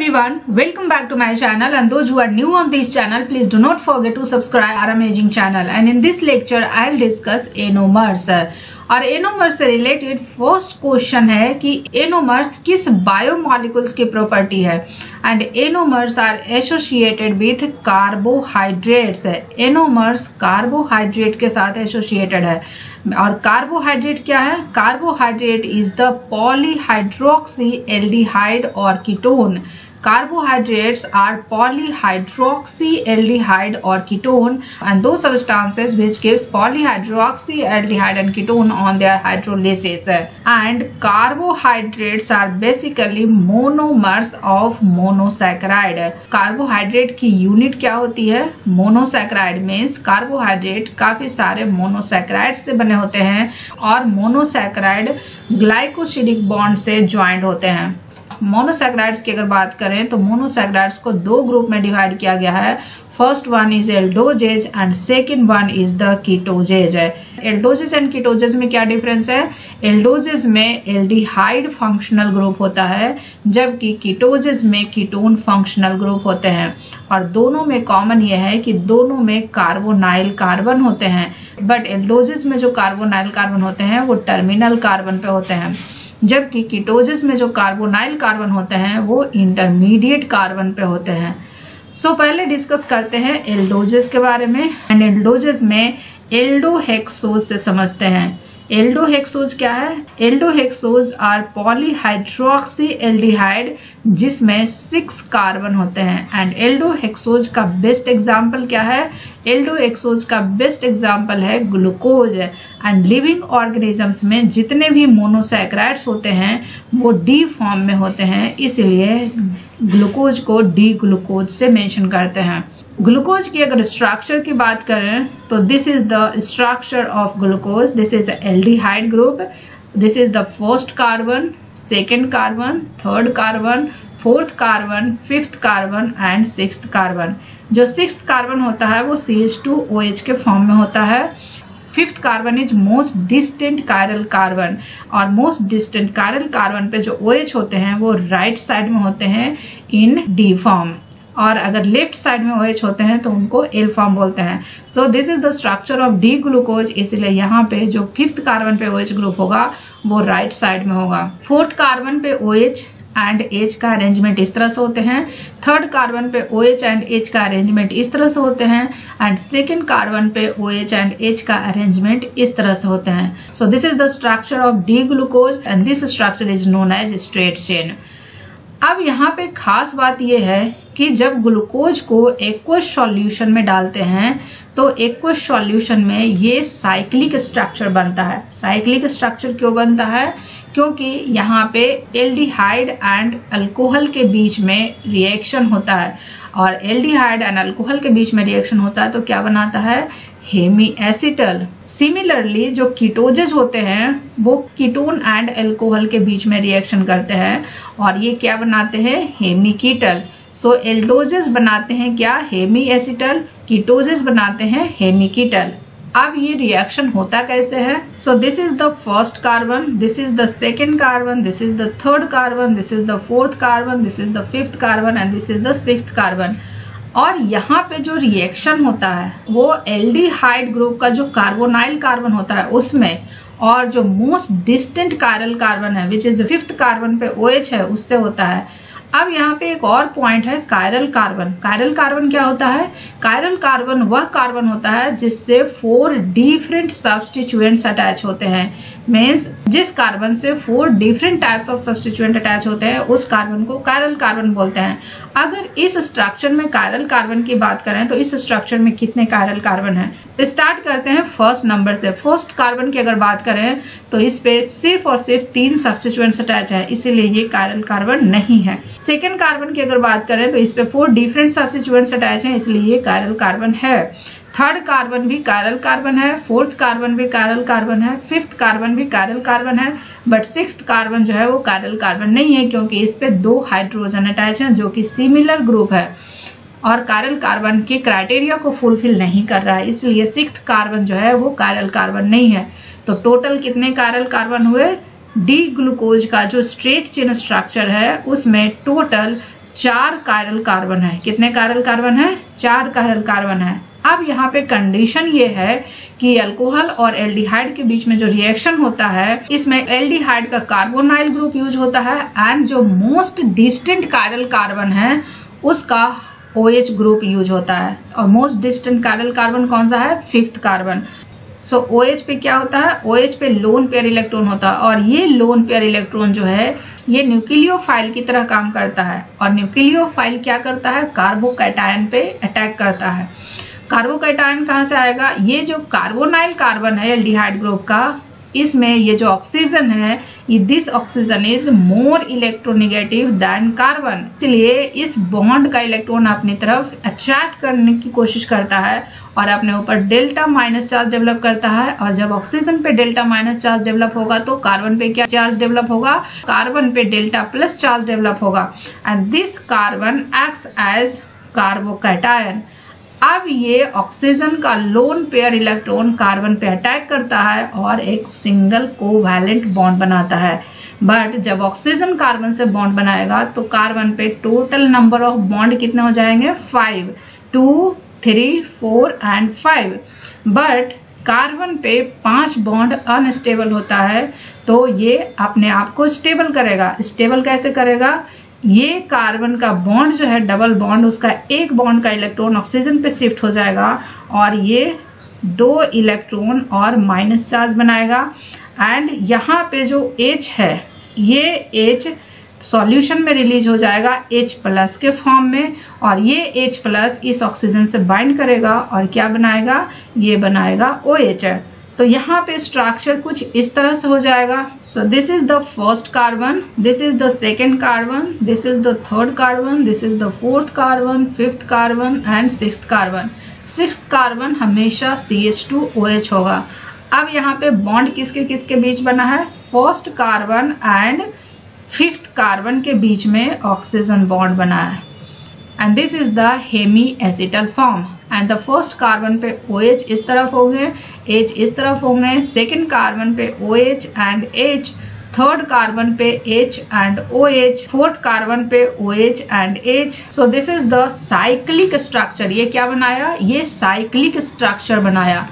everyone, welcome back to my channel, and those who are new on this channel, please do not forget to subscribe our amazing channel. And in this lecture I'll discuss anomers. और anomers से related first question है कि anomers किस biomolecules की property है। And anomers are associated with carbohydrates. Anomers carbohydrate के साथ associated है। और कार्बोहाइड्रेट क्या है? Carbohydrate is the polyhydroxy aldehyde और ketone. Carbohydrates are polyhydroxyaldehyde or ketone, and those substances which gives polyhydroxyaldehyde and ketone on their hydrolysis. And carbohydrates are basically monomers of monosaccharide. Carbohydrate की unit क्या होती है? Monosaccharide. Means carbohydrate काफी सारे monosaccharide से बने होते हैं और मोनोसैकराइड ग्लाइकोसिडिक बॉन्ड से ज्वाइंट होते हैं। मोनोसैकराइड्स की अगर बात करें तो मोनोसैकराइड्स को दो ग्रुप में डिवाइड किया गया है। First one is aldoses and second one is the ketoses. Aldoses and ketoses में क्या डिफरेंस है? एल्डोजेज में एल्डिहाइड फंक्शनल ग्रुप होता है, जबकि कीटोजेज में कीटोन फंक्शनल ग्रुप होते हैं। और दोनों में कॉमन यह है कि दोनों में कार्बोनाइल कार्बन होते हैं, बट एल्डोजेज में जो कार्बोनाइल कार्बन होते हैं वो टर्मिनल कार्बन पे होते हैं, जबकि कीटोजेस में जो कार्बोनाइल कार्बन होते हैं वो इंटरमीडिएट कार्बन पे होते हैं। सो पहले डिस्कस करते हैं एल्डोजेस के बारे में। एंड एल्डोजेस में एल्डोहेक्सोज से समझते हैं। एल्डोहेक्सोज क्या है? एल्डोहेक्सोज आर पॉलीहाइड्रोक्सी एल्डिहाइड जिसमें 6 कार्बन होते हैं। एंड एल्डोहेक्सोज का बेस्ट एग्जांपल क्या है? एल्डोहेक्सोज का बेस्ट एग्जांपल है ग्लूकोज। एंड लिविंग ऑर्गेनिजम्स में जितने भी मोनोसैकराइड्स होते हैं वो डी फॉर्म में होते हैं, इसलिए ग्लूकोज को डी ग्लूकोज से मेंशन करते हैं। ग्लूकोज की अगर स्ट्रक्चर की बात करें तो this is the structure of glucose. This is aldehyde group. This is the first carbon, second carbon, third carbon, fourth carbon, fifth carbon and sixth carbon. जो सिक्स्थ कार्बन होता है वो CH2OH के फॉर्म में होता है। Fifth carbon is most distant chiral carbon, और most distant chiral carbon पे जो OH होते हैं वो राइट साइड में होते हैं इन डी फॉर्म, और अगर लेफ्ट साइड में OH होते हैं तो उनको एल फॉर्म बोलते हैं। So this is the structure of D glucose. इसलिए यहाँ पे जो फिफ्थ कार्बन पे OH ग्रुप होगा वो राइट साइड में होगा। फोर्थ कार्बन पे OH एंड H का अरेंजमेंट इस तरह से होते हैं। थर्ड कार्बन पे OH एंड H का अरेंजमेंट इस तरह से होते हैं। एंड सेकेंड कार्बन पे OH एंड H का अरेंजमेंट इस तरह से होते हैं। So this is the structure of D glucose and this structure is known as straight chain. अब यहाँ पे खास बात यह है कि जब ग्लूकोज को एक्वस सॉल्यूशन में डालते हैं तो एक्वस सॉल्यूशन में ये साइक्लिक स्ट्रक्चर बनता है। साइक्लिक स्ट्रक्चर क्यों बनता है? क्योंकि यहाँ पे एल्डिहाइड एंड अल्कोहल के बीच में रिएक्शन होता है, और एल्डिहाइड एंड अल्कोहल के बीच में रिएक्शन होता है तो क्या बनाता है? Hemy acetal. सिमिलरली जो कीटोजेस होते हैं वो कीटोन एंड अल्कोहल के बीच में रिएक्शन करते हैं और ये क्या बनाते हैं? हेमी कीटल। सो एल्डोजेस बनाते हैं क्या? Hemy acetal. कीटोजेस बनाते हैं हेमी कीटल। अब ये रिएक्शन होता कैसे है? So this is the first carbon, this is the second carbon, this is the third carbon, this is the fourth carbon, this is the fifth carbon and this is the sixth carbon. और यहाँ पे जो reaction होता है वो aldehyde group का जो carbonyl carbon होता है उसमें, और जो मोस्ट डिस्टेंट कायरल कार्बन है विच इज फिफ्थ कार्बन पे OH है उससे होता है। अब यहाँ पे एक और पॉइंट है कायरल कार्बन। कायरल कार्बन क्या होता है? कायरल कार्बन वह कार्बन होता है जिससे 4 डिफरेंट सब्स्टिट्यूएंट्स अटैच होते हैं। मीन्स जिस कार्बन से 4 different types of substituent attach होते हैं उस कार्बन को कायरल कार्बन बोलते हैं। अगर इस स्ट्रक्चर में कायरल कार्बन की बात करें तो इस स्ट्रक्चर में कितने कायरल कार्बन है? स्टार्ट करते हैं फर्स्ट नंबर से। फर्स्ट कार्बन की अगर बात करें तो इस पे सिर्फ और सिर्फ 3 सब्स्टिट्यूएंट्स अटैच है, इसीलिए ये कायरल कार्बन नहीं है। सेकेंड कार्बन की अगर बात करें तो इस पे 4 डिफरेंट सब्स्टिट्यूएंट्स अटैच हैं, इसलिए ये कायरल कार्बन है। थर्ड कार्बन भी कायरल कार्बन है, फोर्थ कार्बन भी कायरल कार्बन है, फिफ्थ कार्बन भी कायरल कार्बन है, बट सिक्स्थ कार्बन जो है वो कायरल कार्बन नहीं है क्योंकि इस पे 2 हाइड्रोजन अटैच हैं जो कि सिमिलर ग्रुप है और कायरल कार्बन के क्राइटेरिया को फुलफिल नहीं कर रहा है, इसलिए सिक्स्थ कार्बन जो है वो कायरल कार्बन नहीं है। तो टोटल कितने कायरल कार्बन हुए? डी ग्लूकोज का जो स्ट्रेट चेन स्ट्रक्चर है उसमें टोटल 4 कायरल कार्बन है। कितने कायरल कार्बन है? 4 कायरल कार्बन है। अब यहाँ पे कंडीशन ये है कि अल्कोहल और एल्डिहाइड के बीच में जो रिएक्शन होता है, इसमें एल्डिहाइड का कार्बोनाइल ग्रुप यूज होता है एंड जो मोस्ट डिस्टेंट कायरल कार्बन है उसका OH ग्रुप यूज होता है। और मोस्ट डिस्टेंट कायरल कार्बन कौन सा है? 5th carbon. सो OH पे क्या होता है? OH पे लोन पेयर इलेक्ट्रॉन होता है और ये लोन पेयर इलेक्ट्रॉन जो है ये न्यूक्लियोफाइल की तरह काम करता है। और न्यूक्लियोफाइल क्या करता है? कार्बोकैटायन पे अटैक करता है। कार्बोकैटायन कहाँ से आएगा? ये जो कार्बोनाइल कार्बन है एल्डिहाइड ग्रुप का, इसमें ये जो ऑक्सीजन है, ये this oxygen is more electronegative than carbon, इसलिए इस बॉन्ड का इलेक्ट्रॉन अपनी तरफ अट्रैक्ट करने की कोशिश करता है और अपने ऊपर डेल्टा माइनस चार्ज डेवलप करता है। और जब ऑक्सीजन पे डेल्टा माइनस चार्ज डेवलप होगा तो कार्बन पे क्या चार्ज डेवलप होगा? कार्बन पे डेल्टा प्लस चार्ज डेवलप होगा and this carbon acts as carbocation. अब ये ऑक्सीजन का लोन पेयर इलेक्ट्रॉन कार्बन पे अटैक करता है और एक सिंगल कोवैलेंट बॉन्ड बनाता है। बट जब ऑक्सीजन कार्बन से बॉन्ड बनाएगा तो कार्बन पे टोटल नंबर ऑफ बॉन्ड कितने हो जाएंगे? 5, 2, 3, 4 एंड 5। बट कार्बन पे 5 बॉन्ड अनस्टेबल होता है, तो ये अपने आप को स्टेबल करेगा। स्टेबल कैसे करेगा? ये कार्बन का बॉन्ड जो है डबल बॉन्ड, उसका एक बॉन्ड का इलेक्ट्रॉन ऑक्सीजन पे शिफ्ट हो जाएगा और ये 2 इलेक्ट्रॉन और माइनस चार्ज बनाएगा। एंड यहाँ पे जो H है, ये H सॉल्यूशन में रिलीज हो जाएगा H+ के फॉर्म में और ये H+ इस ऑक्सीजन से बाइंड करेगा और क्या बनाएगा? ये बनाएगा OH। तो यहाँ पे स्ट्रक्चर कुछ इस तरह से हो जाएगा। सो this is the first carbon, this is the second carbon, this is the third carbon, this is the 4th carbon, 5th carbon and 6th carbon. 6th carbon हमेशा CH2OH होगा। अब यहाँ पे बॉन्ड किसके किसके बीच बना है? 1st carbon and 5th carbon के बीच में ऑक्सीजन बॉन्ड बना है and this is the hemiacetal form. And the 1st carbon पे OH इस तरफ होंगे, H इस तरफ होंगे, 2nd कार्बन पे OH and H, 3rd carbon पे H and OH, 4th carbon पे OH and H। So this is the cyclic structure. ये क्या बनाया? ये साइक्लिक स्ट्रक्चर बनाया।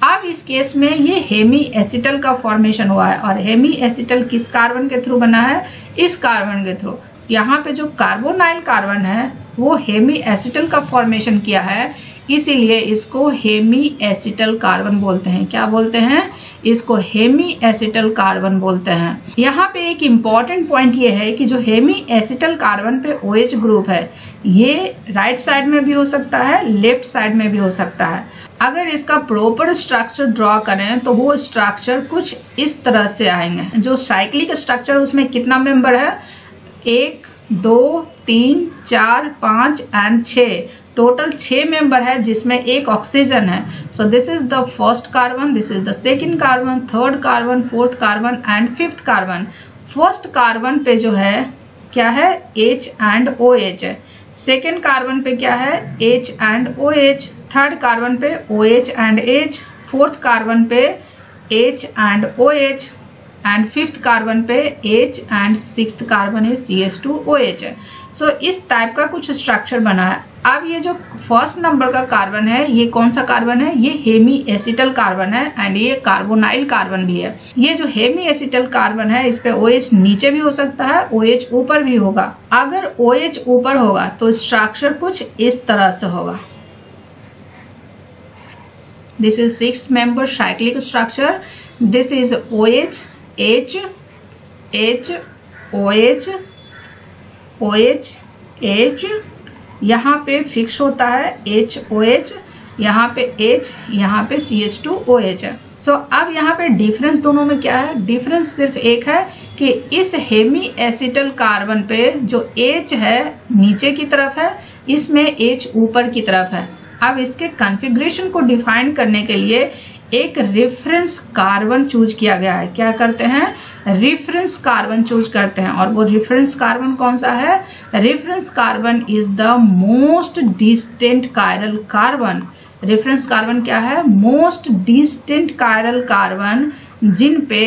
अब इस केस में ये हेमी एसिटल का फॉर्मेशन हुआ है और हेमी एसिटल किस कार्बन के थ्रू बना है? इस कार्बन के थ्रू। यहाँ पे जो कार्बोनाइल कार्बन है वो हेमी एसिटल का फॉर्मेशन किया है, इसीलिए इसको हेमी एसिटल कार्बन बोलते हैं। क्या बोलते हैं? इसको हेमी एसिटल कार्बन बोलते हैं। यहाँ पे एक इम्पॉर्टेंट पॉइंट ये है कि जो हेमी एसिटल कार्बन पे OH ग्रुप है, ये राइट साइड में भी हो सकता है, लेफ्ट साइड में भी हो सकता है। अगर इसका प्रॉपर स्ट्रक्चर ड्रॉ करें तो वो स्ट्रक्चर कुछ इस तरह से आएंगे। जो साइक्लिक स्ट्रक्चर, उसमें कितना मेंबर है? 1, 2, 3, 4, 5 एंड 6, टोटल 6 मेंबर है जिसमें एक ऑक्सीजन है। So this is the 1st carbon, this is the 2nd carbon, 3rd carbon, 4th carbon and 5th carbon. 1st carbon पे जो है क्या है? H and OH। 2nd carbon पे क्या है? H and OH। 3rd carbon पे OH and H, 4th carbon पे H and OH and 5th carbon पे H एंड 6th कार्बन है CH2OH। सो इस टाइप का कुछ स्ट्रक्चर बना है। अब ये जो 1st नंबर का कार्बन है, ये कौन सा कार्बन है? ये हेमी एसिटल कार्बन है एंड ये कार्बोनाइल कार्बन भी है। ये जो हेमी एसिटल कार्बन है, इस पे OH नीचे भी हो सकता है, OH ऊपर भी होगा। अगर OH ऊपर होगा तो स्ट्रक्चर कुछ इस तरह से होगा। This is 6 member cyclic structure. This is OH, H, H, OH, OH, H, यहाँ पे फिक्स होता है HOH, यहाँ पे H, यहाँ पे CH2OH है। सो अब यहाँ पे डिफरेंस दोनों में क्या है? डिफरेंस सिर्फ एक है कि इस हेमी एसिटल कार्बन पे जो H है नीचे की तरफ है, इसमें H ऊपर की तरफ है। अब इसके कॉन्फ़िगरेशन को डिफाइन करने के लिए एक रेफरेंस कार्बन चूज किया गया है। क्या करते हैं? रेफरेंस कार्बन चूज करते हैं। और वो रेफरेंस कार्बन कौन सा है? Reference carbon is the most distant chiral carbon. Reference carbon क्या है? मोस्ट डिस्टेंट कायरल कार्बन जिन पे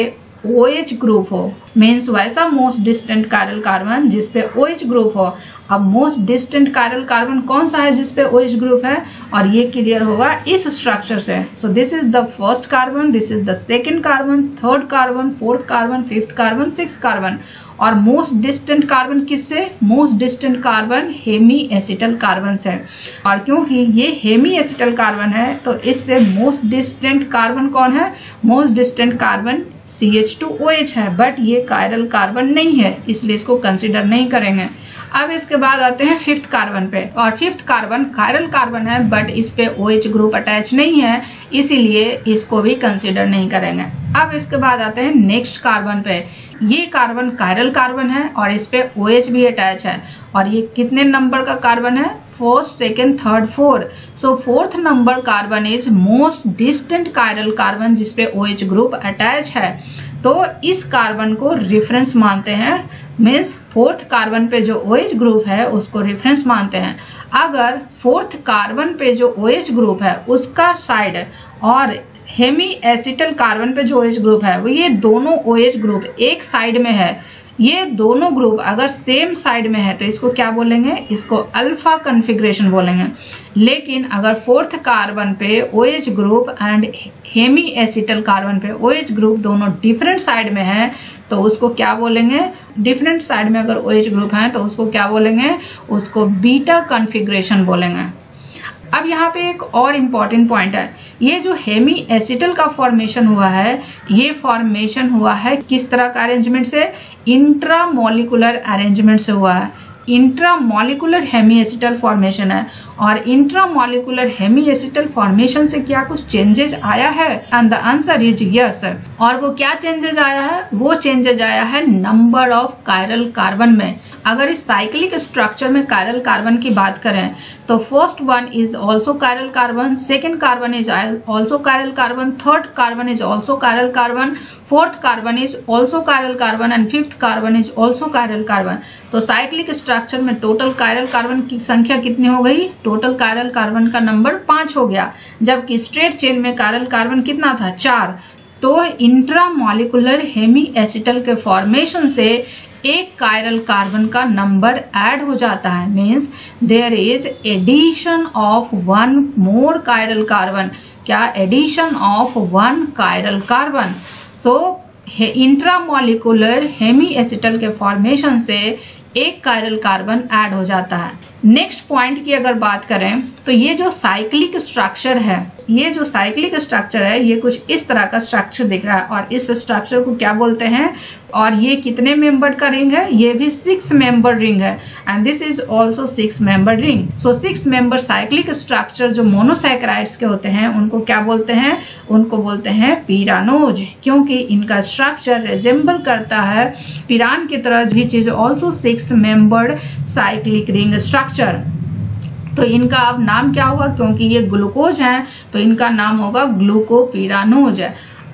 OH ग्रुप हो। मीन्स वैसा मोस्ट डिस्टेंट कायरल कार्बन जिसपे OH ग्रुप हो। अब मोस्ट डिस्टेंट कायरल कार्बन कौन सा है जिसपे OH ग्रुप है, और ये क्लियर होगा इस स्ट्रक्चर से। So this is the first carbon, this is the second carbon, third carbon, fourth carbon, fifth carbon, sixth carbon. और मोस्ट डिस्टेंट कार्बन किससे? Most distant carbon hemiacetal carbon से। और क्योंकि ये हेमी एसिटल कार्बन है तो इससे most distant carbon कौन है? मोस्ट डिस्टेंट कार्बन CH2OH है, बट ये कायरल कार्बन नहीं है, इसलिए इसको कंसिडर नहीं करेंगे। अब इसके बाद आते हैं फिफ्थ कार्बन पे, और फिफ्थ कार्बन कायरल कार्बन है बट इस पे OH ग्रुप अटैच नहीं है, इसीलिए इसको भी कंसिडर नहीं करेंगे। अब इसके बाद आते हैं नेक्स्ट कार्बन पे। ये कार्बन कायरल कार्बन है और इस पे OH भी अटैच है, और ये कितने नंबर का कार्बन है? First, second, third, fourth. So fourth number carbon is most distant chiral carbon जिसपे OH ग्रुप अटैच है, तो इस कार्बन को रेफरेंस मानते हैं। मीन्स फोर्थ कार्बन पे जो OH ग्रुप है उसको रेफरेंस मानते हैं। अगर फोर्थ कार्बन पे जो OH ग्रुप है उसका साइड और हेमी एसिटल कार्बन पे जो OH ग्रुप है वो ये दोनों OH ग्रुप एक साइड में है, ये दोनों ग्रुप अगर सेम साइड में है तो इसको क्या बोलेंगे? इसको अल्फा कॉन्फ़िगरेशन बोलेंगे। लेकिन अगर फोर्थ कार्बन पे OH group and hemiacetal carbon पे OH ग्रुप दोनों डिफरेंट साइड में है तो उसको क्या बोलेंगे? डिफरेंट साइड में अगर OH ग्रुप है तो उसको क्या बोलेंगे? उसको बीटा कॉन्फ़िगरेशन बोलेंगे। अब यहाँ पे एक और इम्पॉर्टेंट पॉइंट है, ये जो हेमी एसिटल का फॉर्मेशन हुआ है ये फॉर्मेशन हुआ है किस तरह का अरेंजमेंट से? इंट्रामोलिकुलर अरेंजमेंट से हुआ है। इंट्रामोलिकुलर हेमी एसिटल फॉर्मेशन है, और इंट्रामोलिकुलर हेमी एसिटल फॉर्मेशन से क्या कुछ चेंजेस आया है? And the answer is yes. और वो क्या चेंजेस आया है? वो चेंजेस आया है नंबर ऑफ कायरल कार्बन में। अगर इस साइक्लिक स्ट्रक्चर में कायरल कार्बन की बात करें तो first one is also chiral carbon, second carbon is also chiral carbon, third carbon is also chiral carbon, fourth carbon is also chiral carbon and fifth carbon is also chiral carbon. तो cyclic structure में total chiral carbon की संख्या कितनी हो गई? Total chiral carbon का number 5 हो गया, जबकि स्ट्रेट चेन में कायरल कार्बन कितना था? 4। तो इंट्रामोलिकुलर हेमी एसिटल के फॉर्मेशन से एक कायरल कार्बन का नंबर ऐड हो जाता है। Means there is addition of 1 more chiral carbon. क्या? Addition of 1 chiral carbon. So intramolecular hemiacetal के फॉर्मेशन से एक कायरल कार्बन ऐड हो जाता है। नेक्स्ट पॉइंट की अगर बात करें तो ये जो साइक्लिक स्ट्रक्चर है, ये जो साइक्लिक स्ट्रक्चर है ये कुछ इस तरह का स्ट्रक्चर दिख रहा है, और इस स्ट्रक्चर को क्या बोलते हैं? और ये कितने मेंबर का रिंग है? ये भी 6 मेंबर रिंग है, and this is also 6 member ring. So 6 member cyclic structure जो मोनोसैकेराइड्स के होते हैं उनको क्या बोलते हैं? उनको बोलते हैं पिरानोज, क्योंकि इनका स्ट्रक्चर रिजेंबल करता है पिरान की तरह, which is also 6 membered cyclic ring structure. तो इनका अब नाम क्या होगा? क्योंकि ये ग्लूकोज है तो इनका नाम होगा ग्लूकोपिरानोज।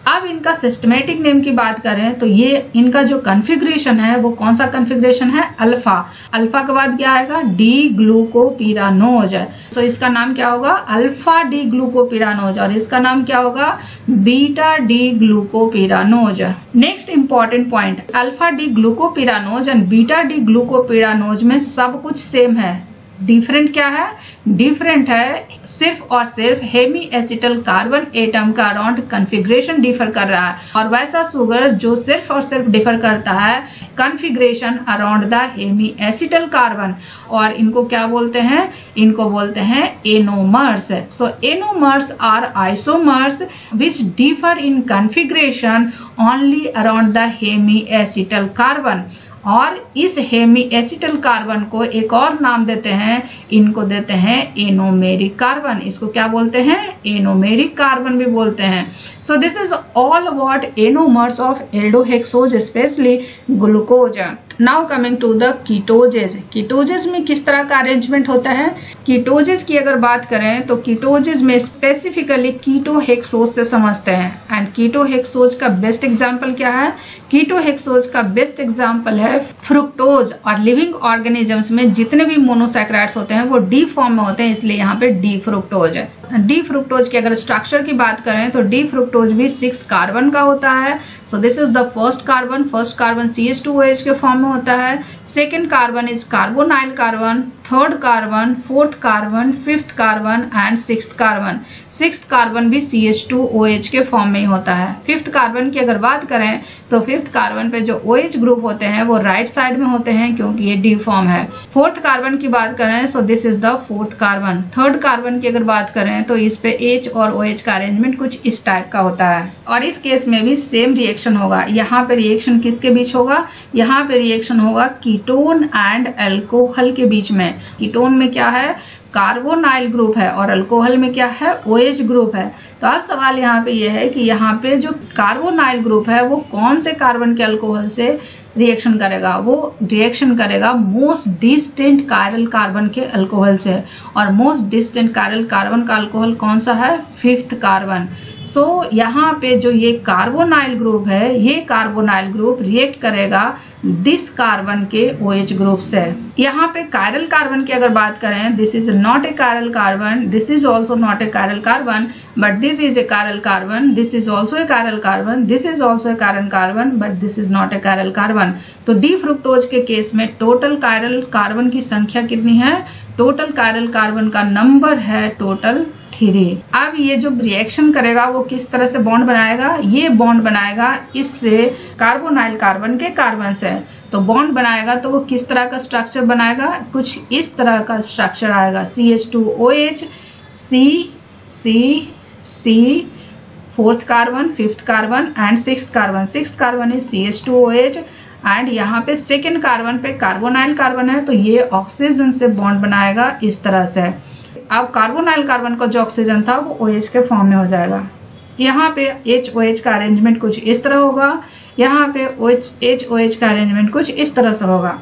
अब इनका सिस्टमेटिक नेम की बात करें तो ये इनका जो कॉन्फ़िगरेशन है वो कौन सा कॉन्फ़िगरेशन है? अल्फा। अल्फा के बाद क्या आएगा? डी ग्लूकोपिरानोज। तो इसका नाम क्या होगा? अल्फा डी ग्लूकोपिरानोज, और इसका नाम क्या होगा? Beta D glucopyranose. Next important point, alpha D glucopyranose and beta D glucopyranose में सब कुछ सेम है, डिफरेंट क्या है? डिफरेंट है सिर्फ और सिर्फ हेमी एसिटल कार्बन एटम का अराउंड कॉन्फ़िगरेशन डिफर कर रहा है, और वैसा शुगर जो सिर्फ और सिर्फ डिफर करता है configuration around the hemiacetal carbon. और इनको क्या बोलते हैं? इनको बोलते हैं anomers. So anomers are isomers which differ in configuration only around the hemiacetal carbon. और इस हेमी एसिटल कार्बन को एक और नाम देते हैं, इनको देते हैं एनोमेरिक कार्बन। इसको क्या बोलते हैं? एनोमेरिक कार्बन भी बोलते हैं। So this is all about anomers of aldohexose, specially glucose. Now coming to the ketoses. Ketoses में किस तरह का अरेंजमेंट होता है? कीटोजेज की अगर बात करें तो कीटोजेज में स्पेसिफिकली कीटोहेक्सोज से समझते हैं, एंड कीटोहेक्सोज का बेस्ट एग्जांपल क्या है? कीटोहेक्सोज का बेस्ट एग्जांपल है फ्रुक्टोज। और लिविंग ऑर्गेनिजम्स में जितने भी मोनोसैकेराइड्स होते हैं वो डी फॉर्म में होते हैं, इसलिए यहाँ पे डी फ्रुक्टोज है। डी फ्रुक्टोज की अगर स्ट्रक्चर की बात करें तो डी फ्रुक्टोज भी 6 कार्बन का होता है। So this is the first carbon CH2OH के फॉर्म में होता है। Second carbon is carbonyl carbon, third carbon, fourth carbon, fifth carbon and sixth carbon. Sixth carbon भी CH2OH के फॉर्म में ही होता है। फिफ्थ कार्बन की अगर बात करें तो फिफ्थ कार्बन पे जो OH ग्रुप होते हैं वो राइट साइड में होते हैं क्योंकि ये डी फॉर्म है। फोर्थ कार्बन की बात करें सो this is the fourth carbon. Third carbon की अगर बात करें तो इस पे H और OH का अरेंजमेंट कुछ इस टाइप का होता है और इस केस में भी सेम रिएक्शन होगा। यहाँ पे रिएक्शन किसके बीच होगा? यहाँ पे रिएक्शन होगा कीटोन एंड अल्कोहल के बीच में। कीटोन में क्या है? कार्बोनाइल ग्रुप है और अल्कोहल में क्या है? OH ग्रुप है। तो अब सवाल यहाँ पे ये है कि यहाँ पे जो कार्बोनाइल ग्रुप है वो कौन से कार्बन के अल्कोहल से रिएक्शन करेगा? वो रिएक्शन करेगा मोस्ट डिस्टेंट कायरल कार्बन के अल्कोहल से और मोस्ट डिस्टेंट कायरल कार्बन का अल्कोहल कौन सा है? Fifth carbon. सो यहाँ पे जो ये कार्बोनाइल ग्रुप है ये कार्बोनाइल ग्रुप रिएक्ट करेगा दिस कार्बन के OH ग्रुप से। यहाँ पे कायरल कार्बन की अगर बात करें, this is not a chiral carbon, this is also not a chiral carbon, but this is a chiral carbon, this is also a chiral carbon, this is also a chiral carbon, but this is not a chiral carbon. तो D fructose के case में total chiral carbon की संख्या कितनी है? Total chiral carbon का number है total 3। अब ये जो रिएक्शन करेगा वो किस तरह से बॉन्ड बनाएगा? ये बॉन्ड बनाएगा इससे कार्बोनाइल कार्बन के कार्बन से। तो बॉन्ड बनाएगा तो वो किस तरह का स्ट्रक्चर बनाएगा? कुछ इस तरह का स्ट्रक्चर आएगा। CH2OH, C, fourth carbon, fifth carbon and sixth carbon. Sixth carbon is CH2OH and यहाँ पे सेकेंड कार्बन पे कार्बोनाइल कार्बन है तो ये ऑक्सीजन से बॉन्ड बनाएगा इस तरह से। अब कार्बोनाइल कार्बन का जो ऑक्सीजन था वो OH के फॉर्म में हो जाएगा। यहाँ पे HOH का अरेंजमेंट कुछ इस तरह होगा, यहाँ पे HOH का अरेंजमेंट कुछ इस तरह से होगा।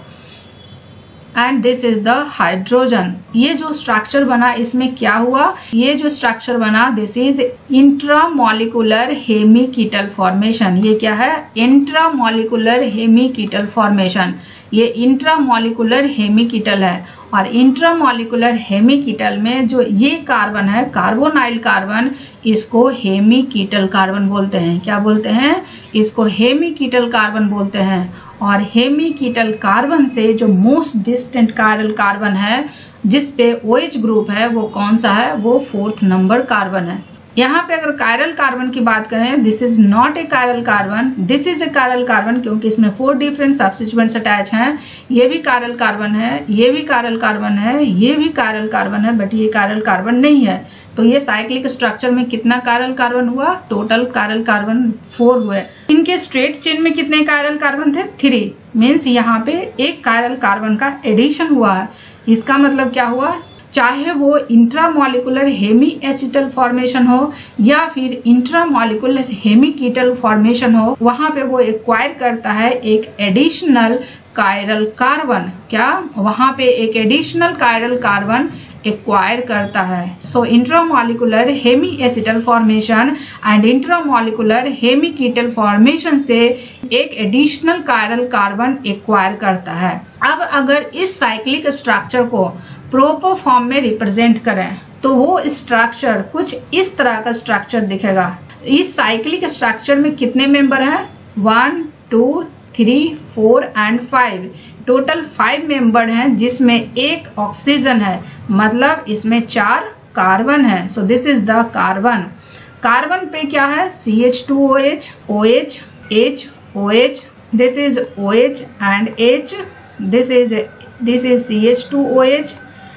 And this is the hydrogen. ये जो स्ट्रक्चर बना इसमें क्या हुआ? ये जो स्ट्रक्चर बना this is intramolecular hemiketal formation. ये क्या है? Intramolecular hemiketal formation. ये इंट्रामॉलिक्यूलर हेमीकीटल है और इंट्रामॉलिक्यूलर हेमीकीटल में जो ये कार्बन है कार्बोनाइल कार्बन, इसको हेमीकीटल कार्बन बोलते हैं। क्या बोलते हैं? इसको हेमीकीटल कार्बन बोलते हैं। और हेमीकीटल कार्बन से जो मोस्ट डिस्टेंट कायरल कार्बन है जिसपे OH ग्रुप है वो कौन सा है? वो फोर्थ नंबर कार्बन है। यहाँ पे अगर कायरल कार्बन की बात करें, this is not a chiral carbon, this is a chiral carbon क्योंकि इसमें 4 डिफरेंट सब्स्टिट्यूएंट्स अटैच हैं। ये भी कायरल कार्बन है, ये भी कायरल कार्बन है, ये भी कायरल कार्बन है, बट ये कायरल कार्बन नहीं है। तो ये साइक्लिक स्ट्रक्चर में कितना कायरल कार्बन हुआ? टोटल कायरल कार्बन 4 हुए। इनके स्ट्रेट चेन में कितने कायरल कार्बन थे? 3। मीन्स यहाँ पे एक कायरल कार्बन का एडिशन हुआ है। इसका मतलब क्या हुआ? चाहे वो इंट्रामॉलिक्यूलर हेमी एसिटल फॉर्मेशन हो या फिर इंट्रामॉलिक्यूलर हेमीकीटल फॉर्मेशन हो, वहां पे वो एक्वायर करता है एक एडिशनल कायरल कार्बन। क्या? वहां पे एक एडिशनल कायरल कार्बन एक्वायर करता है। So intramolecular hemiacetal formation and intramolecular hemiketal formation से एक एडिशनल कायरल कार्बन एक्वायर करता है। अब अगर इस साइक्लिक स्ट्रक्चर को प्रॉपर फॉर्म में रिप्रेजेंट करें तो वो स्ट्रक्चर कुछ इस तरह का स्ट्रक्चर दिखेगा। इस साइक्लिक स्ट्रक्चर में कितने मेंबर हैं? 1, 2, 3, 4 एंड 5। टोटल 5 मेंबर हैं जिसमें एक ऑक्सीजन है, मतलब इसमें 4 कार्बन है। So this is the carbon. Carbon पे क्या है? CH2OH, OH, H, OH, this is OH and H, this is CH2OH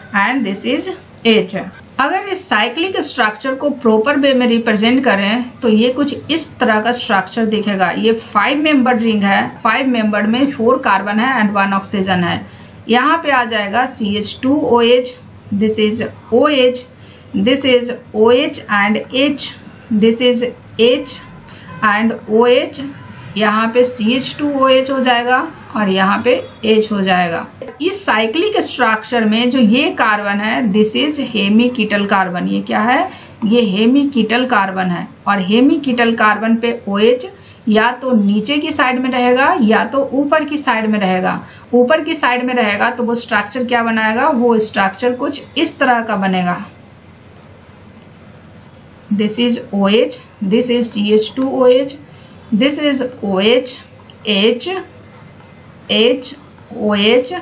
and this is H। अगर इस साइक्लिक स्ट्रक्चर को प्रॉपर वे में रिप्रेजेंट करें तो ये कुछ इस तरह का स्ट्रक्चर दिखेगा। ये 5 मेंबर्ड रिंग है, 5 मेंबर्ड में 4 कार्बन है एंड 1 ऑक्सीजन है। यहाँ पे आ जाएगा CH2OH, this is OH, this is OH and H, this is H and OH। यहाँ पे CH2OH हो जाएगा और यहाँ पे H हो जाएगा। इस साइक्लिक स्ट्रक्चर में जो ये कार्बन है दिस इज हेमीकीटल कार्बन। ये क्या है? ये हेमीकीटल कार्बन है और हेमीकीटल कार्बन पे OH या तो नीचे की साइड में रहेगा या तो ऊपर की साइड में रहेगा। ऊपर की साइड में रहेगा तो वो स्ट्रक्चर क्या बनाएगा? वो स्ट्रक्चर कुछ इस तरह का बनेगा। this is OH, this is CH2OH, this is OH, H, H, OH,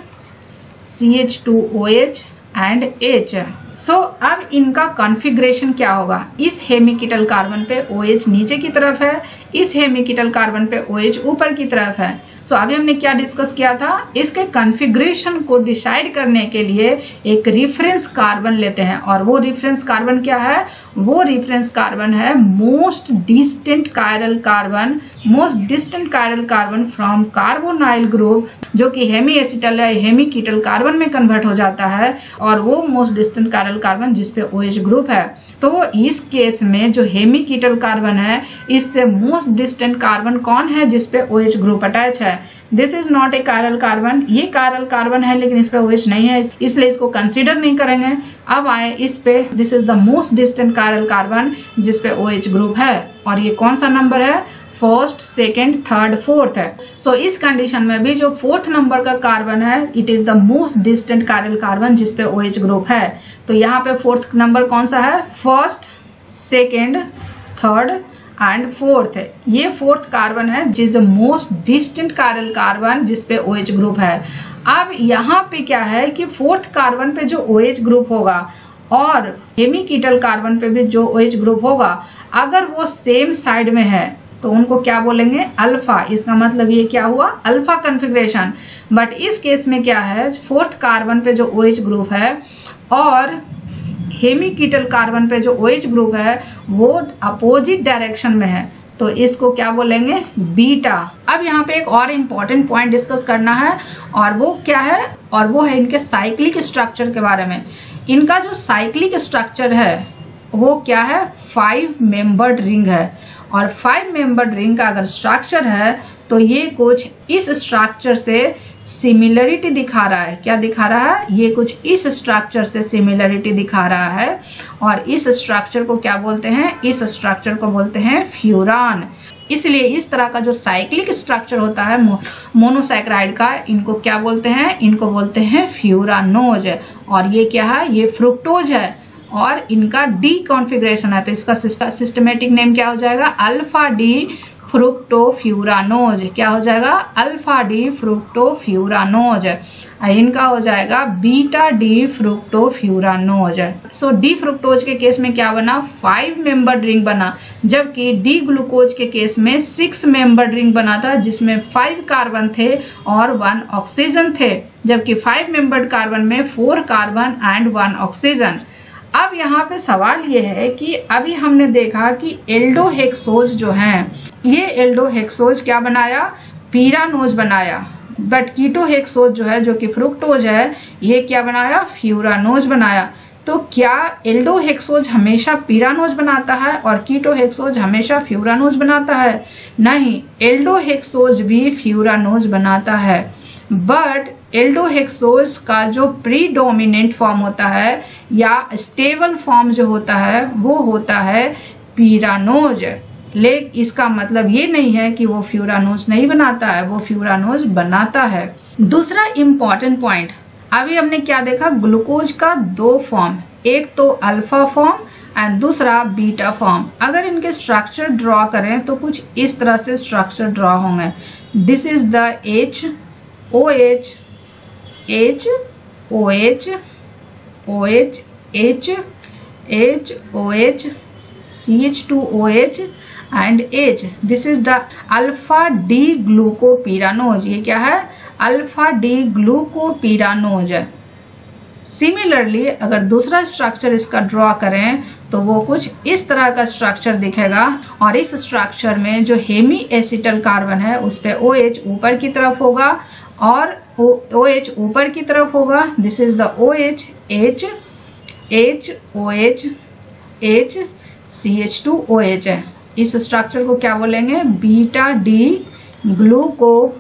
CH2OH and H. सो अब इनका कॉन्फ़िगरेशन क्या होगा? इस हेमिकीटल कार्बन पे OH नीचे की तरफ है, इस हेमिकीटल कार्बन पे OH ऊपर की तरफ है. सो अभी हमने क्या डिस्कस किया था? इसके कॉन्फ़िगरेशन को डिसाइड करने के लिए एक रेफरेंस कार्बन लेते हैं, और वो रेफरेंस कार्बन क्या है? वो रेफरेंस कार्बन है most distant chiral carbon, most distant chiral carbon from carbonyl group, जो कि हेमी या हेमिकीटल कार्बन में कन्वर्ट हो जाता है, और वो मोस्ट डिस्टेंट कायरल कार्बन जिसपे OH ग्रुप है. तो इस केस में जो हेमिकीटल कार्बन है, इससे मोस्ट डिस्टेंट कार्बन कौन है जिसपे OH ग्रुप अटैच है? This is not a chiral carbon. ये कायरल कार्बन है लेकिन इस पे OH नहीं है, इसलिए इसको कंसीडर नहीं करेंगे. अब आए इस पे, this is the most distant chiral carbon जिसपे OH ग्रुप है, और ये कौन सा नंबर है? फर्स्ट, सेकेंड, थर्ड, फोर्थ है. सो इस कंडीशन में भी जो फोर्थ नंबर का कार्बन है, it is the most distant chiral carbon जिसपे OH ग्रुप है. तो यहाँ पे फोर्थ नंबर कौन सा है? First, second, third and fourth है. ये फोर्थ कार्बन है जिस मोस्ट डिस्टेंट कायरल कार्बन जिसपे OH ग्रुप है. अब यहाँ पे क्या है कि फोर्थ कार्बन पे जो OH ग्रुप होगा और हेमिकीटल कार्बन पे भी जो OH ग्रुप होगा, अगर वो सेम साइड में है तो उनको क्या बोलेंगे? अल्फा. इसका मतलब ये क्या हुआ? Alpha configuration. बट इस केस में क्या है? फोर्थ कार्बन पे जो OH ग्रुप है और हेमिकीटल कार्बन पे जो OH ग्रुप है वो अपोजिट डायरेक्शन में है, तो इसको क्या बोलेंगे? बीटा. अब यहाँ पे एक और इम्पोर्टेंट पॉइंट डिस्कस करना है, और वो क्या है? और वो है इनके साइक्लिक स्ट्रक्चर के बारे में. इनका जो साइक्लिक स्ट्रक्चर है वो क्या है? 5 मेंबर्ड रिंग है, और 5 मेंबर्ड रिंग का अगर स्ट्रक्चर है तो ये कुछ इस स्ट्रक्चर से सिमिलरिटी दिखा रहा है. क्या दिखा रहा है? ये कुछ इस स्ट्रक्चर से सिमिलरिटी दिखा रहा है, और इस स्ट्रक्चर को क्या बोलते हैं? इस स्ट्रक्चर को बोलते हैं फ्यूरान. इसलिए इस तरह का जो साइक्लिक स्ट्रक्चर होता है मोनोसैकेराइड का, इनको क्या बोलते हैं? इनको बोलते हैं फ्यूरानोज. और ये क्या है? ये फ्रुक्टोज है, और इनका डी कॉन्फ़िगरेशन है, तो इसका सिस्टमेटिक नेम क्या हो जाएगा? Alpha D fructofuranose. क्या हो जाएगा? Alpha D fructofuranose. इनका हो जाएगा beta D fructofuranose. So D fructose के केस में क्या बना? 5 मेंबर्ड रिंग बना, जबकि डी ग्लूकोज के केस में 6 मेंबर्ड रिंग बना था, जिसमें 5 कार्बन थे और 1 ऑक्सीजन थे, जबकि 5 मेंबर्ड कार्बन में 4 कार्बन एंड 1 ऑक्सीजन. अब यहाँ पे सवाल ये है कि अभी हमने देखा कि एल्डोहेक्सोज जो हैं, ये एल्डोहेक्सोज क्या बनाया? पीरानोज बनाया. बट कीटोहेक्सोज जो है, जो कि फ्रुक्टोज है, ये क्या बनाया? फ्यूरानोज बनाया. तो क्या एल्डोहेक्सोज हमेशा पीरानोज बनाता है और कीटोहेक्सोज हमेशा फ्यूरानोज बनाता है? नहीं, एल्डोहेक्सोज भी फ्यूरानोज बनाता है, बट एल्डोहेक्सोज का जो प्रीडोमिनेंट फॉर्म होता है या स्टेबल फॉर्म जो होता है वो होता है पीरानोज. लेकिन इसका मतलब ये नहीं है कि वो फ्यूरानोज नहीं बनाता है, वो फ्यूरानोज बनाता है. दूसरा इंपॉर्टेंट पॉइंट, अभी हमने क्या देखा? ग्लूकोज का 2 फॉर्म, एक तो अल्फा फॉर्म एंड दूसरा बीटा फॉर्म. अगर इनके स्ट्रक्चर ड्रॉ करें तो कुछ इस तरह से स्ट्रक्चर ड्रॉ होंगे. This is the H, OH, H, OH, OH, H, H, OH, CH2OH and H. This is the alpha D glucopyranose. ये क्या है? Alpha D ग्लूकोपीरानोज. सिमिलरली अगर दूसरा स्ट्रक्चर इसका ड्रॉ करें तो वो कुछ इस तरह का स्ट्रक्चर दिखेगा, और इस स्ट्रक्चर में जो हेमी एसिटल कार्बन है उस पे OH ऊपर की तरफ होगा और OH ऊपर की तरफ होगा. This is the OH, H, H, OH, H, CH2OH है. इस स्ट्रक्चर को क्या बोलेंगे? Beta D glucopyranose.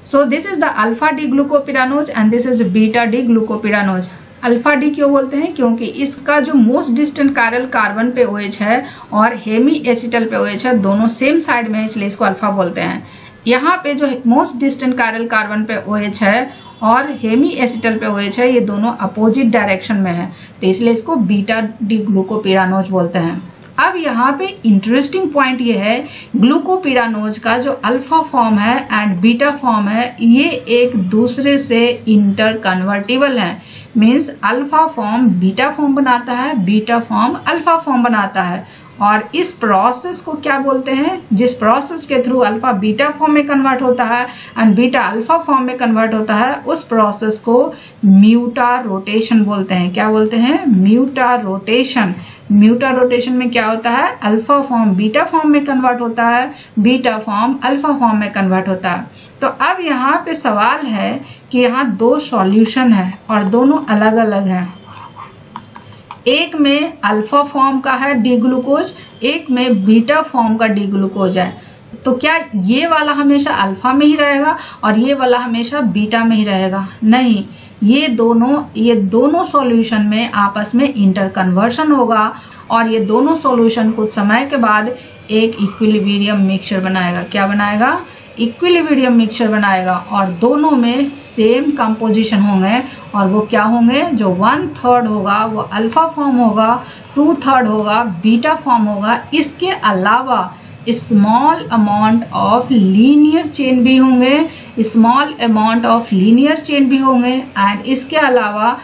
So this is the alpha D glucopyranose and this is beta D glucopyranose. Alpha D क्यों बोलते हैं? क्योंकि इसका जो मोस्ट डिस्टेंट कायरल कार्बन पे OH है और हेमी एसिटल पे OH है, दोनों सेम साइड में है, इसलिए इसको अल्फा बोलते हैं. यहाँ पे जो मोस्ट डिस्टेंट कायरल कार्बन पे OH है और हेमी एसिटल पे OH है, ये दोनों अपोजिट डायरेक्शन में है, तो इसलिए इसको बीटा डी ग्लूकोपिरानोज बोलते हैं। अब यहाँ पे इंटरेस्टिंग पॉइंट ये है, ग्लूकोपिरानोज का जो अल्फा फॉर्म है एंड बीटा फॉर्म है, ये एक दूसरे से इंटर कन्वर्टिबल है। Means alpha form beta form बनाता है, बीटा फॉर्म अल्फा फॉर्म बनाता है। और इस प्रोसेस को क्या बोलते हैं? जिस प्रोसेस के थ्रू अल्फा बीटा फॉर्म में कन्वर्ट होता है एंड बीटा अल्फा फॉर्म में कन्वर्ट होता है, उस प्रोसेस को म्यूटा रोटेशन बोलते हैं। क्या बोलते हैं? म्यूटा रोटेशन। म्यूटा रोटेशन में क्या होता है? अल्फा फॉर्म बीटा फॉर्म में कन्वर्ट होता है, बीटा फॉर्म अल्फा फॉर्म में कन्वर्ट होता है। तो अब यहाँ पे सवाल है कि यहाँ दो सॉल्यूशन है और दोनों अलग अलग हैं। एक में अल्फा फॉर्म का है डी ग्लूकोज, एक में बीटा फॉर्म का डी ग्लूकोज है। तो क्या ये वाला हमेशा अल्फा में ही रहेगा और ये वाला हमेशा बीटा में ही रहेगा? नहीं, ये दोनों सॉल्यूशन में आपस में इंटर कन्वर्शन होगा और ये दोनों सॉल्यूशन कुछ समय के बाद एक इक्विलिब्रियम मिक्सचर बनाएगा। क्या बनाएगा? इक्विलिब्रियम मिक्सचर बनाएगा और दोनों में सेम कंपोजिशन होंगे। और वो क्या होंगे? जो 1/3 होगा वो अल्फा फॉर्म होगा, 2/3 होगा बीटा फॉर्म होगा। इसके अलावा small amount of linear chain भी होंगे, small amount of linear chain भी होंगे एंड इसके अलावा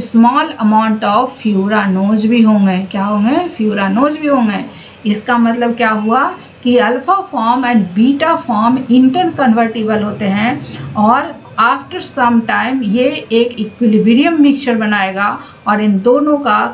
स्मॉल अमाउंट ऑफ फ्यूरानोज भी होंगे। क्या होंगे? फ्यूरानोज भी होंगे। इसका मतलब क्या हुआ कि alpha form and beta form inter convertible होते हैं और आफ्टर सम टाइम ये एक इक्विलिब्रियम मिक्सचर बनाएगा और इन दोनों का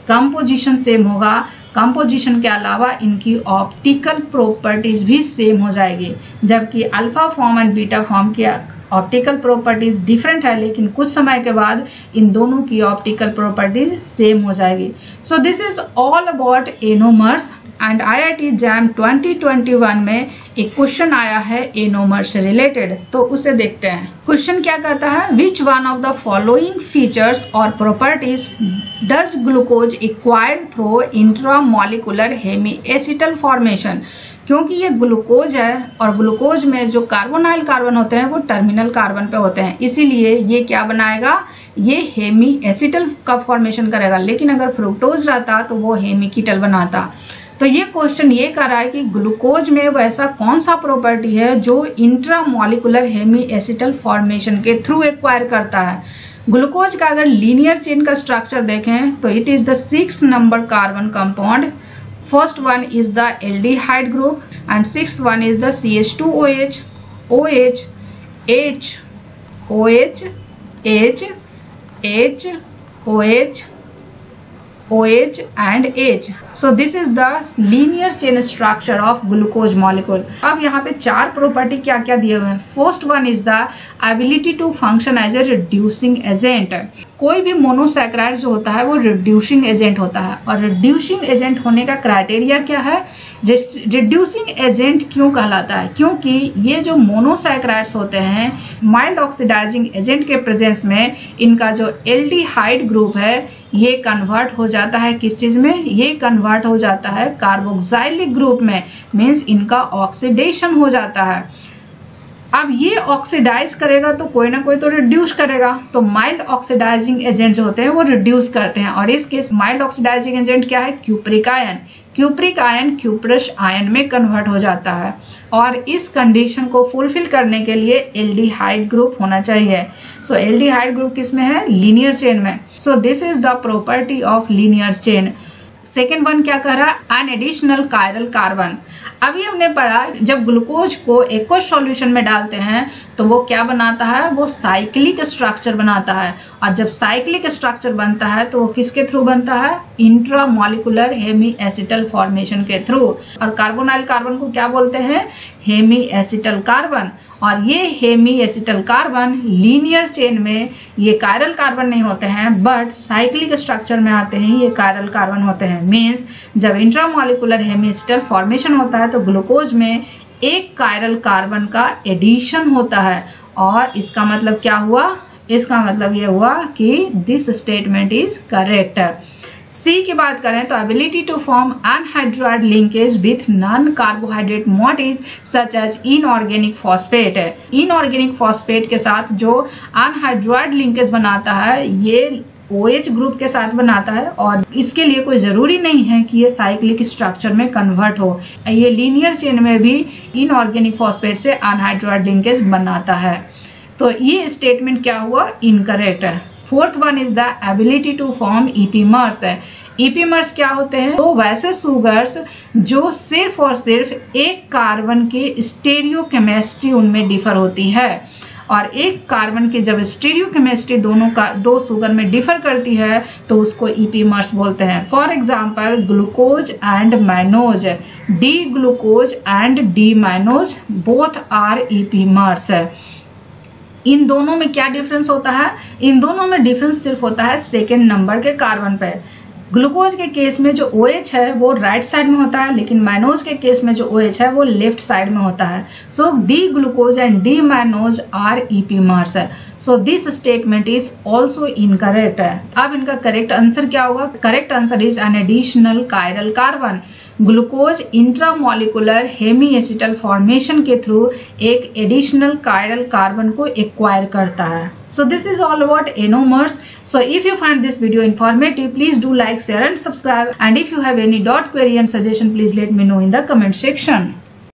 कंपोजिशन सेम होगा। कंपोजिशन के अलावा इनकी ऑप्टिकल प्रॉपर्टीज भी सेम हो जाएगी, जबकि alpha form and beta form की ऑप्टिकल प्रॉपर्टीज डिफरेंट है, लेकिन कुछ समय के बाद इन दोनों की ऑप्टिकल प्रॉपर्टीज सेम हो जाएगी। सो this is all about anomers and IIT JAM 2021 में एक क्वेश्चन आया है एनोमर से रिलेटेड, तो उसे देखते हैं। क्वेश्चन क्या कहता है? Which one of the following features और properties does glucose acquired through intramolecular hemiacetal formation. क्योंकि ये ग्लूकोज है और ग्लूकोज में जो कार्बोनाइल कार्बन होते हैं वो टर्मिनल कार्बन पे होते हैं, इसीलिए ये क्या बनाएगा? ये हेमी एसिटल का फॉर्मेशन करेगा। लेकिन अगर फ्रुक्टोज रहता तो वो हेमी कीटल बनाता। तो ये क्वेश्चन ये कर रहा है कि ग्लूकोज में वैसा कौन सा प्रॉपर्टी है जो इंट्रामॉलिक्यूलर हेमी एसिटल फॉर्मेशन के थ्रू एक्वायर करता है। ग्लूकोज का अगर लीनियर चेन का स्ट्रक्चर देखें तो it is the 6 number carbon compound. First one is the aldehyde group and sixth one is the CH2OH, OH, H, OH, H, H, OH, OH and H. So this is the linear chain structure of glucose molecule. अब यहाँ पे 4 property क्या क्या दिए हुए हैं। First one is the ability to function as a reducing agent. कोई भी मोनोसैकेराइड जो होता है वो रिड्यूसिंग एजेंट होता है और रिड्यूसिंग एजेंट होने का क्राइटेरिया क्या है? रिड्यूसिंग एजेंट क्यों कहलाता है? क्योंकि ये जो मोनोसैकेराइड्स होते हैं माइल्ड ऑक्सीडाइजिंग एजेंट के प्रेजेंस में इनका जो एल्डिहाइड ग्रुप है ये कन्वर्ट हो जाता है किस चीज में? ये कन्वर्ट हो जाता है कार्बोक्सिलिक ग्रुप में। मीन्स इनका ऑक्सीडेशन हो जाता है। अब ये ऑक्सीडाइज करेगा तो कोई ना कोई तो रिड्यूस करेगा। तो माइल्ड ऑक्सीडाइजिंग एजेंट जो होते हैं वो रिड्यूस करते हैं और इस केस माइल्ड ऑक्सीडाइजिंग एजेंट क्या है? Cupric ion. Cupric ion cuprous ion में कन्वर्ट हो जाता है और इस कंडीशन को फुलफिल करने के लिए एल्डिहाइड ग्रुप होना चाहिए। सो एल्डिहाइड ग्रुप किस में है? लीनियर चेन में। सो this is the property of linear chain. Second one क्या कह रहा है? N additional chiral carbon. अभी हमने पढ़ा जब ग्लूकोज को एक्वस सॉल्यूशन में डालते हैं तो वो क्या बनाता है? वो साइक्लिक स्ट्रक्चर बनाता है और जब साइक्लिक स्ट्रक्चर बनता है तो वो किसके थ्रू बनता है? इंट्रामॉलिक्यूलर हेमी एसिटल फॉर्मेशन के थ्रू। और कार्बोनाइल कार्बन को क्या बोलते हैं? Hemiacetal carbon. और ये hemiacetal carbon linear chain में ये कायरल कार्बन नहीं होते हैं बट साइक्लिक स्ट्रक्चर में आते हैं, ये कायरल कार्बन होते हैं। मीन्स जब इंट्रामॉलिक्यूलर हेमी एसिटल फॉर्मेशन होता है तो ग्लूकोज में एक कायरल कार्बन का एडिशन होता है और इसका मतलब क्या हुआ? इसका मतलब ये हुआ कि this statement is correct. C की बात करें तो ability to form anhydride linkage with non carbohydrate motif such as inorganic phosphate है। इनऑर्गेनिक फॉस्फेट के साथ जो अनहाइड्राइड लिंकेज बनाता है ये OH ग्रुप के साथ बनाता है और इसके लिए कोई जरूरी नहीं है कि ये साइक्लिक स्ट्रक्चर में कन्वर्ट हो। ये लीनियर चेन में भी इनऑर्गेनिक फॉस्फेट से अनहाइड्राइड लिंकेज बनाता है। तो ये स्टेटमेंट क्या हुआ, इनकरेक्ट है। Fourth one is the ability to form epimers है। ईपीमर्स क्या होते हैं, तो वैसे सुगर्स जो सिर्फ और सिर्फ एक कार्बन के स्टीरियोकेमिस्ट्री उनमें डिफर होती है और एक कार्बन की जब स्टीरियोकेमिस्ट्री दो शुगर में डिफर करती है तो उसको ईपीमर्स बोलते हैं। For example glucose and mannose, D glucose and D mannose both are epimers. इन दोनों में क्या डिफरेंस होता है, इन दोनों में डिफरेंस सिर्फ होता है सेकेंड नंबर के कार्बन पे। ग्लूकोज के केस में जो OH है वो राइट साइड में होता है, लेकिन मैनोज के केस में जो OH है वो लेफ्ट साइड में होता है। So D glucose and D mannose are epimers है। So this statement is also incorrect है। अब इनका करेक्ट आंसर क्या होगा, correct answer is an additional chiral carbon. Glucose intramolecular hemiacetal formation के थ्रू एक एडिशनल कायरल कार्बन को acquire करता है। So this is all about anomers. So if you find this video informative, please do like, share and subscribe. And if you have any doubt, query and suggestion, please let me know in the comment section.